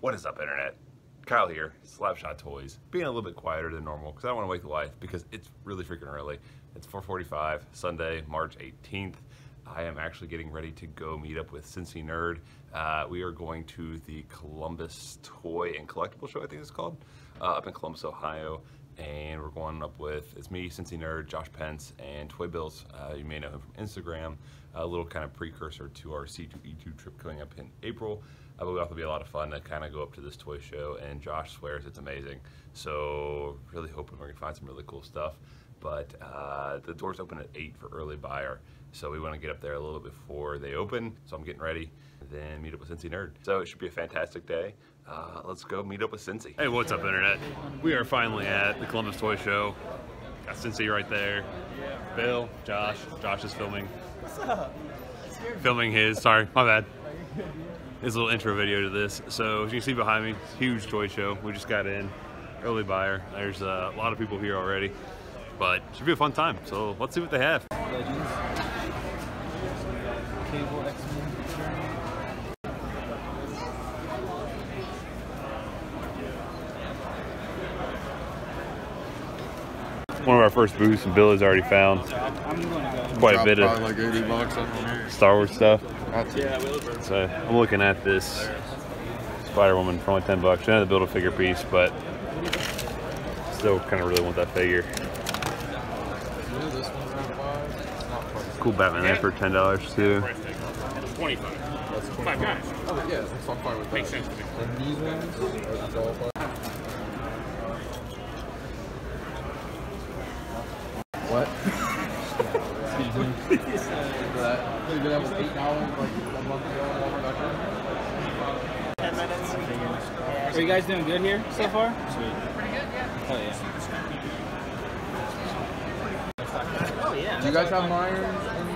What is up, Internet? Kyle here, Slapshot Toys. Being a little bit quieter than normal because I don't want to wake the wife because it's really freaking early. It's 4:45, Sunday, March 18th. I am actually getting ready to go meet up with Cincy Nerd. We are going to the Columbus Toy and Collectible Show, I think it's called, up in Columbus, Ohio. And we're going up with, it's me, Cincy Nerd, Josh Pence, and Toybills. You may know him from Instagram. A little kind of precursor to our C2E2 trip coming up in April. But it'll be a lot of fun to kind of go up to this toy show, and Josh swears it's amazing. So really hoping we're gonna find some really cool stuff. But the doors open at 8 for early buyer. So we want to get up there a little bit before they open. So I'm getting ready, and then meet up with Cincy Nerd. So it should be a fantastic day. Let's go meet up with Cincy. Hey, what's up, Internet? We are finally at the Columbus Toy Show. Got Cincy right there. Bill, Josh. Josh is filming. What's up? Filming his, sorry, my bad. His little intro video to this. So as you can see behind me, huge toy show. We just got in, early buyer. There's a lot of people here already, but it should be a fun time. So let's see what they have. Legends. Cable X-Men. One of our first booths, and Bill has already found quite a bit of like 80 bucks up on here. Star Wars stuff. Yeah, So I'm looking at this Spider-Woman for only 10 bucks. She had to build a figure piece, but still kind of really want that figure. This one's not 5. Cool Batman there for $10 too. 25. That's 25. 5 guys. Oh, yeah, so I'm fine with that. Makes sense to me. And these ones are the all 5. What? Excuse me. That was $8 like a month ago. 10 minutes. Are you guys doing good here so far? Sweet. Pretty good, yeah. Oh, yeah. Oh, yeah. Do you guys have Myers in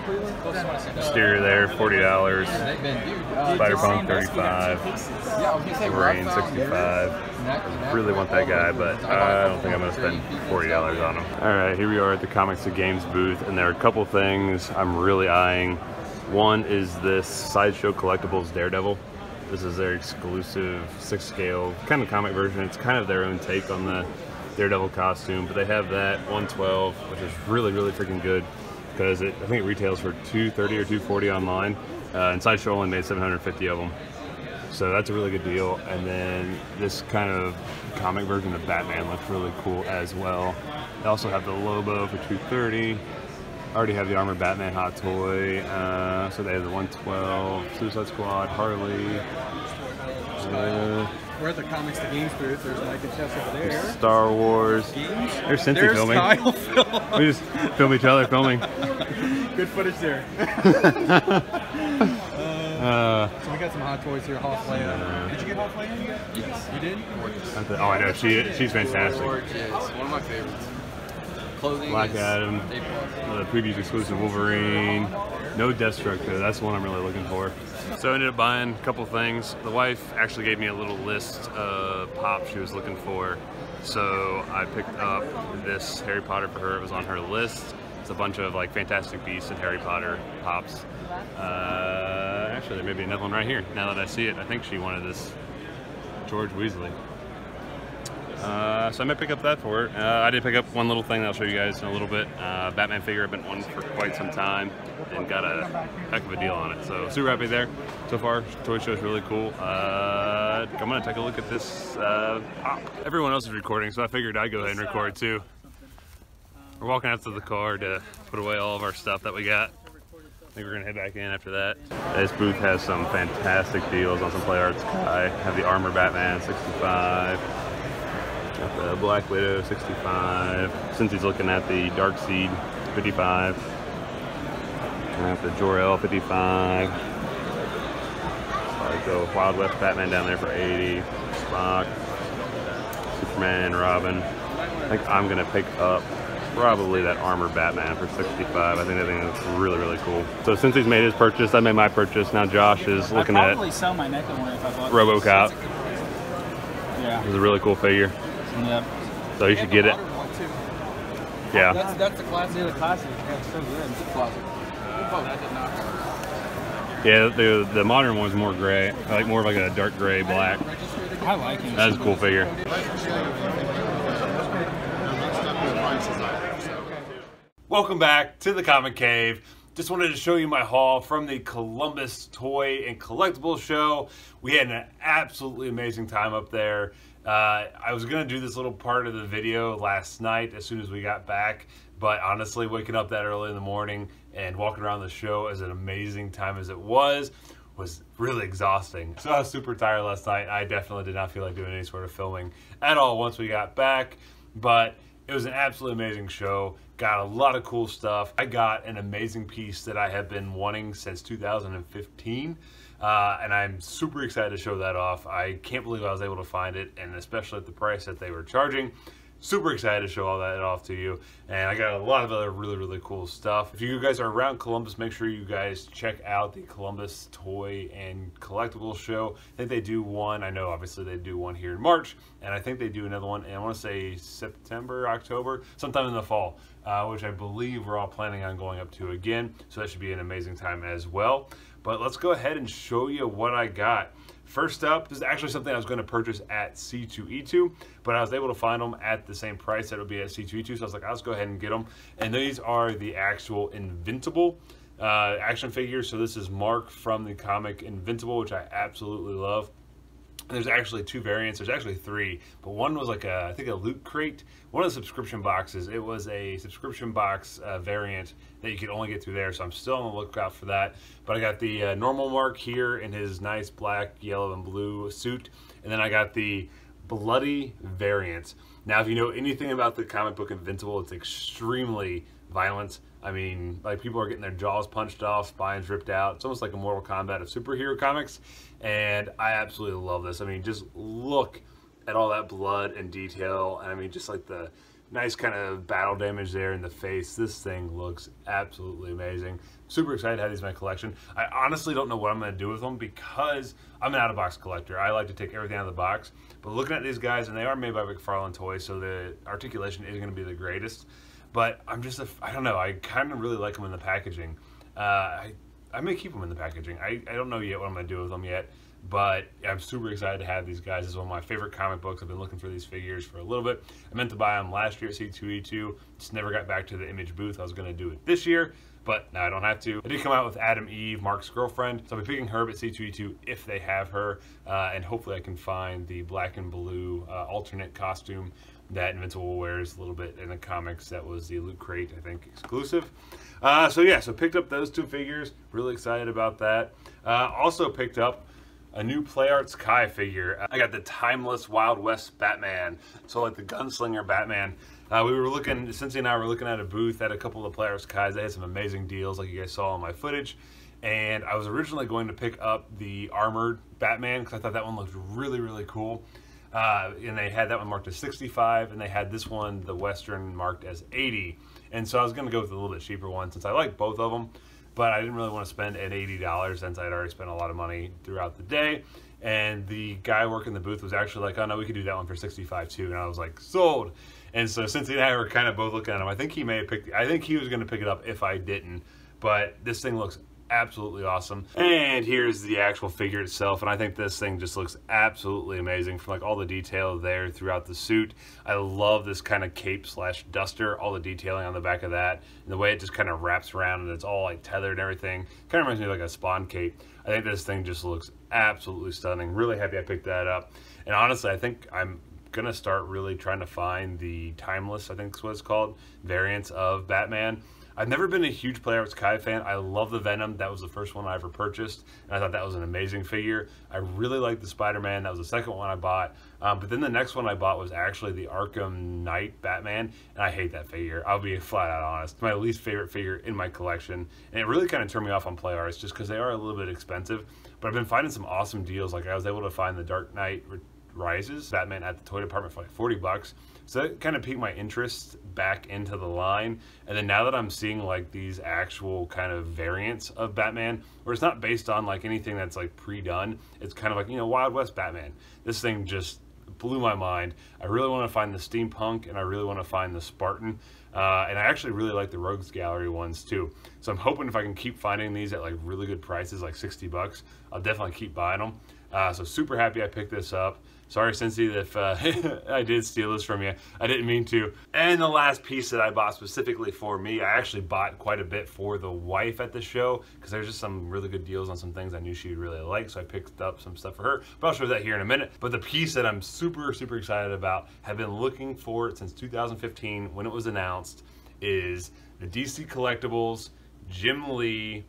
Cleveland? Exterior there, $40. They've been, dude. Spider-Punk, $35. Yeah, I was gonna say Rain, $65. Really want that guy, but I don't think I'm gonna spend $40 on him. All right, here we are at the Comics and Games booth, and there are a couple things I'm really eyeing. One is this Sideshow Collectibles Daredevil. This is their exclusive 6-scale kind of comic version. It's kind of their own take on the Daredevil costume, but they have that 112, which is really, really freaking good because I think it retails for $230 or $240 online, and Sideshow only made 750 of them. So that's a really good deal. And then this kind of comic version of Batman looks really cool as well. They also have the Lobo for $230. I already have the Armored Batman hot toy. So they have the 112, Suicide Squad, Harley. We're at the Comics to Games booth. There's Mike and Chess over there. Star Wars. Games. There's Cincy filming. Kyle film. We just film each other filming. Good footage there. So we got some hot toys here. Hot Leia. Did you get Hot Leia yet? Yes. You did? Oh, I know. She's fantastic. Gorgeous. One of my favorites. Clothing Black is Adam, the previews exclusive Wolverine, no Deathstroke though, that's the one I'm really looking for. So I ended up buying a couple things. The wife actually gave me a little list of pops she was looking for. So I picked up this Harry Potter for her, it was on her list. It's a bunch of like Fantastic Beasts and Harry Potter pops. Actually there may be another one right here, now that I see it. I think she wanted this George Weasley. So I might pick up that for her. I did pick up one little thing that I'll show you guys in a little bit. Batman figure I've been wanting for quite some time and got a heck of a deal on it. So super happy there. So far, toy show is really cool. I'm gonna take a look at this pop. Everyone else is recording, so I figured I'd go ahead and record too. We're walking out to the car to put away all of our stuff that we got. I think we're gonna head back in after that. This booth has some fantastic deals on some Play Arts. I have the Armor Batman, 65. Got the Black Widow, 65. Since he's looking at the Dark Seed, 55. Got the Jor-El, 55. So Wild West Batman down there for 80. Spock, Superman, Robin. I think I'm gonna pick up probably that Armored Batman for 65. I think that thing looks really, really cool. So since he's made his purchase, I made my purchase. Now Josh is looking at sell my NECA one if I bought RoboCop. Yeah. It's a really cool figure. Yep. So you should get it. Yeah. That's the classic. The classic. Yeah, it's so good. It's a classic. Yeah, the modern one's more gray. I like more of like a dark gray, black. I like him. That's a cool figure. Welcome back to the Comic Cave. Just wanted to show you my haul from the Columbus Toy and Collectible Show. We had an absolutely amazing time up there. I was going to do this little part of the video last night as soon as we got back, but honestly, waking up that early in the morning and walking around the show as an amazing time as it was really exhausting. So I was super tired last night. I definitely did not feel like doing any sort of filming at all once we got back, but it was an absolutely amazing show. Got a lot of cool stuff. I got an amazing piece that I have been wanting since 2015. And I'm super excited to show that off. I can't believe I was able to find it, and especially at the price that they were charging. Super excited to show all that off to you. And I got a lot of other really cool stuff. If you guys are around Columbus, make sure you guys check out the Columbus Toy and Collectible Show. I think they do one. I know obviously they do one here in March, and I think they do another one, and I want to say September, October, sometime in the fall, which I believe we're all planning on going up to again. So that should be an amazing time as well. But let's go ahead and show you what I got. First up, this is actually something I was going to purchase at C2E2, but I was able to find them at the same price that it would be at C2E2, so I was like, let's go ahead and get them. And these are the actual Invincible action figures. So this is Mark from the comic Invincible, which I absolutely love. And there's actually two variants. There's actually three, but one was like I think a loot crate. One of the subscription boxes, it was a subscription box variant that you could only get through there, so I'm still on the lookout for that. But I got the normal Mark here in his nice black, yellow, and blue suit, and then I got the bloody variant. Now, if you know anything about the comic book Invincible, it's extremely violent. I mean, like, people are getting their jaws punched off, spines ripped out. It's almost like a Mortal Kombat of superhero comics, and I absolutely love this. I mean, just look at all that blood and detail, and I mean, just like the nice kind of battle damage there in the face. This thing looks absolutely amazing. Super excited to have these in my collection. I honestly don't know what I'm going to do with them because I'm an out-of-box collector. I like to take everything out of the box, but looking at these guys, and they are made by McFarlane Toys, so the articulation isn't going to be the greatest. But I'm just, I don't know, I kind of really like them in the packaging. I may keep them in the packaging. I don't know yet what I'm going to do with them yet, but I'm super excited to have these guys. This is one of my favorite comic books. I've been looking for these figures for a little bit. I meant to buy them last year at C2E2. Just never got back to the Image booth. I was going to do it this year, but now I don't have to. I did come out with Adam Eve, Mark's girlfriend, so I'll be picking her up at C2E2 if they have her, and hopefully I can find the black and blue alternate costume that Invincible wears a little bit in the comics. That was the Loot Crate, I think, exclusive. So yeah, so picked up those two figures. Really excited about that. Also picked up a new Play Arts Kai figure. I got the Timeless Wild West Batman, so like the gunslinger Batman. We were looking, Cincy and I were looking at a booth at a couple of the Play Arts Kais. They had some amazing deals like you guys saw in my footage. And I was originally going to pick up the armored Batman because I thought that one looked really cool. And they had that one marked as 65, and they had this one, the Western, marked as 80. And so I was going to go with a little bit cheaper one since I like both of them, but I didn't really want to spend at $80 since I'd already spent a lot of money throughout the day. And the guy working the booth was actually like, oh no, we could do that one for 65 too. And I was like, sold. And so Cincy and I were kind of both looking at him. I think he may have picked, I think he was going to pick it up if I didn't, but this thing looks absolutely awesome. And here's the actual figure itself, and I think this thing just looks absolutely amazing from like all the detail there throughout the suit. I love this kind of cape slash duster, all the detailing on the back of that, and the way it just kind of wraps around and it's all like tethered and everything. Kind of reminds me of like a Spawn cape. I think this thing just looks absolutely stunning. Really happy I picked that up. And honestly, I think I'm gonna start really trying to find the Timeless, I think is what it's called, variants of Batman. I've never been a huge Play Arts Kai fan. I love the Venom. That was the first one I ever purchased, and I thought that was an amazing figure. I really liked the Spider-Man. That was the second one I bought. But then the next one I bought was actually the Arkham Knight Batman, and I hate that figure. I'll be flat out honest. It's my least favorite figure in my collection, and it really kind of turned me off on Play Arts just because they are a little bit expensive. But I've been finding some awesome deals. Like I was able to find the Dark Knight Rises Batman at the toy department for like 40 bucks. So that kind of piqued my interest back into the line. And then now that I'm seeing like these actual kind of variants of Batman, where it's not based on like anything that's like pre-done, it's kind of like, you know, Wild West Batman. This thing just blew my mind. I really want to find the steampunk, and I really want to find the Spartan. And I actually really like the Rogues Gallery ones too. So I'm hoping if I can keep finding these at like really good prices, like 60 bucks, I'll definitely keep buying them. So super happy I picked this up. Sorry, Cincy, if I did steal this from you. I didn't mean to. And the last piece that I bought specifically for me, I actually bought quite a bit for the wife at the show because there's just some really good deals on some things I knew she would really like, so I picked up some stuff for her. But I'll show that here in a minute. But the piece that I'm super, super excited about, have been looking for it since 2015 when it was announced, is the DC Collectibles Gimli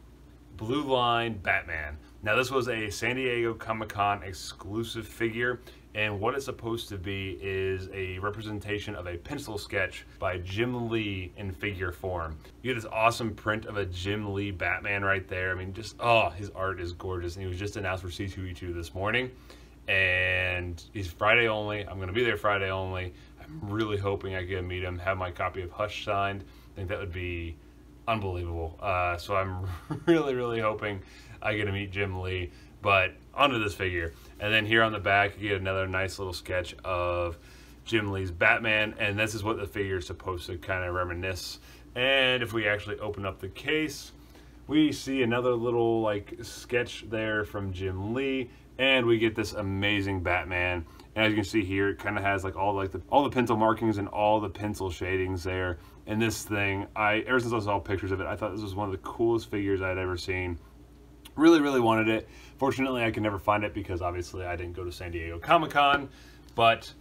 Blue Line Batman. Now this was a San Diego Comic-Con exclusive figure, and what it's supposed to be is a representation of a pencil sketch by Jim Lee in figure form. You get this awesome print of a Jim Lee Batman right there. I mean, just, oh, his art is gorgeous. And he was just announced for C2E2 this morning. And he's Friday only. I'm going to be there Friday only. I'm really hoping I can meet him, have my copy of Hush signed. I think that would be unbelievable. So I'm really, really hoping I get to meet Jim Lee. But onto this figure. And then here on the back, you get another nice little sketch of Jim Lee's Batman. And this is what the figure is supposed to kind of reminisce. And if we actually open up the case, we see another little like sketch there from Jim Lee. And we get this amazing Batman. And as you can see here, it kind of has like all the pencil markings and all the pencil shadings there. And this thing, ever since I saw pictures of it, I thought this was one of the coolest figures I'd ever seen. Really, really wanted it. Fortunately, I could never find it because obviously I didn't go to San Diego Comic-Con, but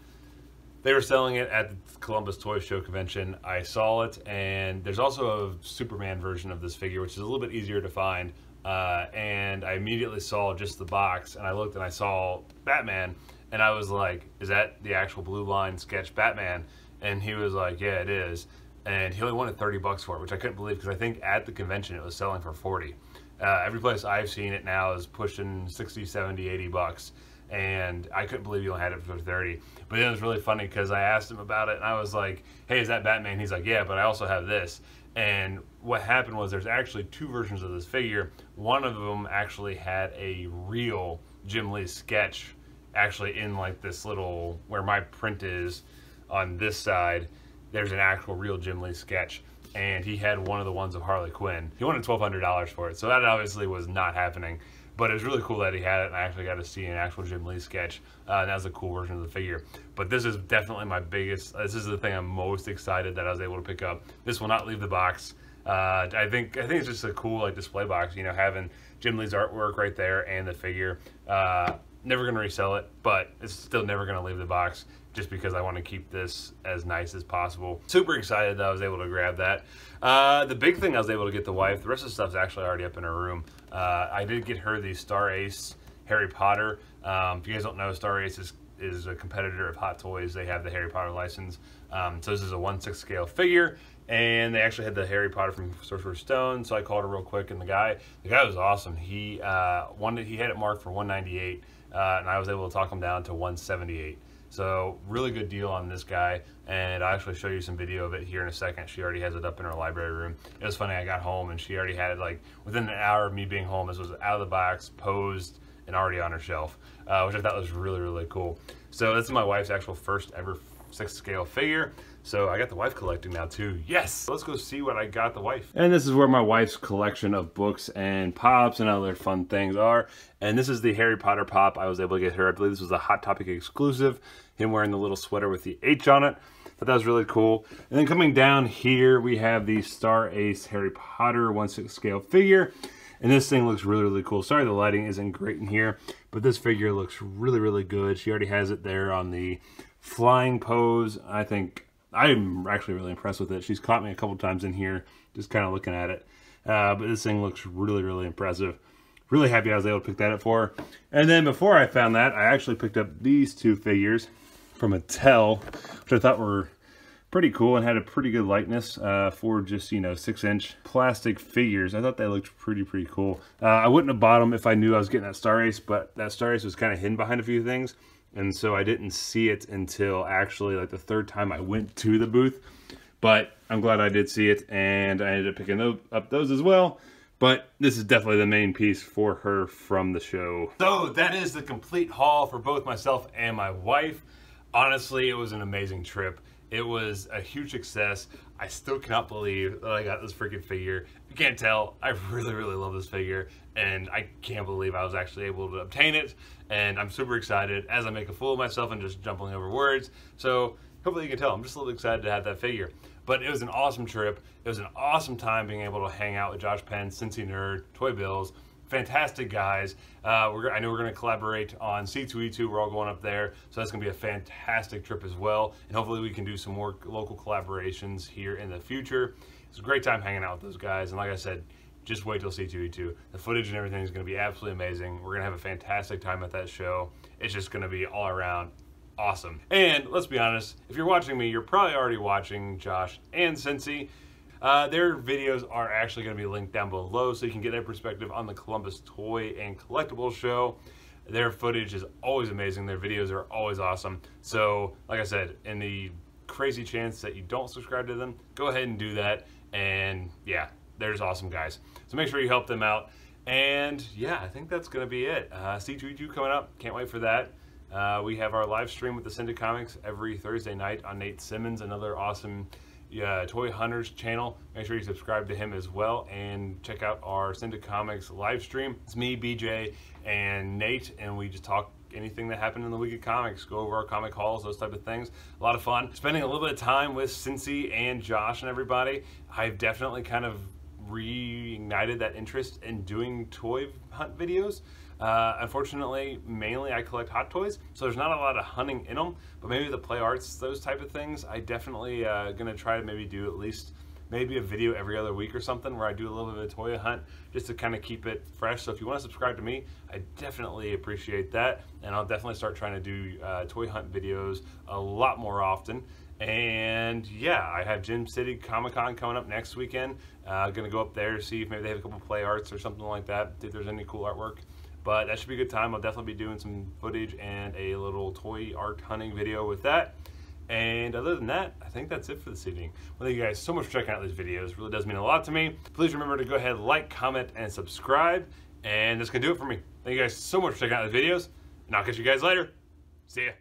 they were selling it at the Columbus Toy Show convention. I saw it, and there's also a Superman version of this figure, which is a little bit easier to find. And I immediately saw just the box, and I looked and I saw Batman, and I was like, is that the actual Blue Line sketch Batman? And he was like, yeah, it is. And he only wanted 30 bucks for it, which I couldn't believe because I think at the convention it was selling for 40. Every place I've seen it now is pushing 60, 70, 80 bucks. And I couldn't believe you only had it for 30. But then it was really funny because I asked him about it and I was like, hey, is that Batman? He's like, yeah, but I also have this. And what happened was there's actually two versions of this figure. One of them actually had a real Jim Lee sketch actually in like this little, where my print is on this side, there's an actual real Jim Lee sketch. And he had one of the ones of Harley Quinn. He wanted $1,200 for it, so that obviously was not happening. But it was really cool that he had it, and I actually got to see an actual Jim Lee sketch. And that was a cool version of the figure. But this is definitely my biggest, this is the thing I'm most excited that I was able to pick up. This will not leave the box. I think it's just a cool like display box, you know, having Jim Lee's artwork right there and the figure. Never going to resell it, but it's still never going to leave the box just because I want to keep this as nice as possible. Super excited that I was able to grab that. The big thing I was able to get the wife, the rest of the stuff's actually already up in her room. I did get her the Starace Harry Potter. If you guys don't know, Starace is a competitor of Hot Toys. They have the Harry Potter license. So this is a 1/6 scale figure. And they actually had the Harry Potter from Sorcerer's Stone, so I called her real quick, and the guy was awesome. He had it marked for $198, and I was able to talk him down to $178. So really good deal on this guy, and I'll actually show you some video of it here in a second. She already has it up in her library room. It was funny, I got home and she already had it like within an hour of me being home. This was out of the box, posed, and already on her shelf, which I thought was really, really cool. So this is my wife's actual first ever 6 scale figure. So I got the wife collecting now too. Yes! Let's go see what I got the wife. And this is where my wife's collection of books and pops and other fun things are. And this is the Harry Potter pop I was able to get her. I believe this was a Hot Topic exclusive. Him wearing the little sweater with the H on it. But that was really cool. And then coming down here, we have the Starace Harry Potter 1/6 scale figure. And this thing looks really, really cool. Sorry the lighting isn't great in here, but this figure looks really, really good. She already has it there on the flying pose. I'm actually really impressed with it. She's caught me a couple times in here, just kind of looking at it. But this thing looks really, really impressive. Really happy I was able to pick that up for her. And then before I found that, I actually picked up these two figures from Mattel, which I thought were pretty cool and had a pretty good likeness for just, you know, 6-inch plastic figures. I thought they looked pretty cool. I wouldn't have bought them if I knew I was getting that Starace, but that Starace was kind of hidden behind a few things. And so I didn't see it until actually like the 3rd time I went to the booth. But I'm glad I did see it, and I ended up picking up those as well. But this is definitely the main piece for her from the show. So that is the complete haul for both myself and my wife. Honestly, it was an amazing trip. It was a huge success. I still cannot believe that I got this freaking figure. You can't tell, I really, really love this figure, and I can't believe I was actually able to obtain it, and I'm super excited as I make a fool of myself and just jumbling over words. So hopefully you can tell, I'm just a little excited to have that figure. But it was an awesome trip. It was an awesome time being able to hang out with Josh Pence, Cincy Nerd, Toybills. Fantastic guys. I know we're going to collaborate on C2E2. We're all going up there, so that's going to be a fantastic trip as well. And hopefully we can do some more local collaborations here in the future. It's a great time hanging out with those guys. And like I said, just wait till C2E2. The footage and everything is going to be absolutely amazing. We're going to have a fantastic time at that show. It's just going to be all around awesome. And let's be honest, if you're watching me, you're probably already watching Josh and Cincy. Their videos are actually going to be linked down below so you can get their perspective on the Columbus Toy and Collectible Show. Their footage is always amazing. Their videos are always awesome. So, like I said, in the crazy chance that you don't subscribe to them, go ahead and do that. And yeah, they're just awesome guys. So make sure you help them out. And yeah, I think that's going to be it. C2E2 coming up. Can't wait for that. We have our live stream with the Cincy Comics every Thursday night on Nate Simmons, another awesome Toy Hunters channel. Make sure you subscribe to him as well and check out our Cincy Comics live stream. It's me, BJ, and Nate, and we just talk anything that happened in the week of comics, go over our comic hauls, those type of things. A lot of fun. Spending a little bit of time with Cincy and Josh and everybody. I've definitely kind of reignited that interest in doing toy hunt videos. Unfortunately, mainly I collect hot toys, so there's not a lot of hunting in them, but maybe the play arts, those type of things, I definitely gonna try to maybe do at least maybe a video every other week or something where I do a little bit of a toy hunt just to kind of keep it fresh. So if you want to subscribe to me, I definitely appreciate that, and I'll definitely start trying to do toy hunt videos a lot more often. And yeah, I have Gym City Comic-Con coming up next weekend. Gonna go up there, see if maybe they have a couple play arts or something like that, see if there's any cool artwork. But that should be a good time. I'll definitely be doing some footage and a little toy art hunting video with that. And other than that, I think that's it for this evening. Well, thank you guys so much for checking out these videos. It really does mean a lot to me. Please remember to go ahead, like, comment, and subscribe. And that's gonna do it for me. Thank you guys so much for checking out these videos. And I'll catch you guys later. See ya.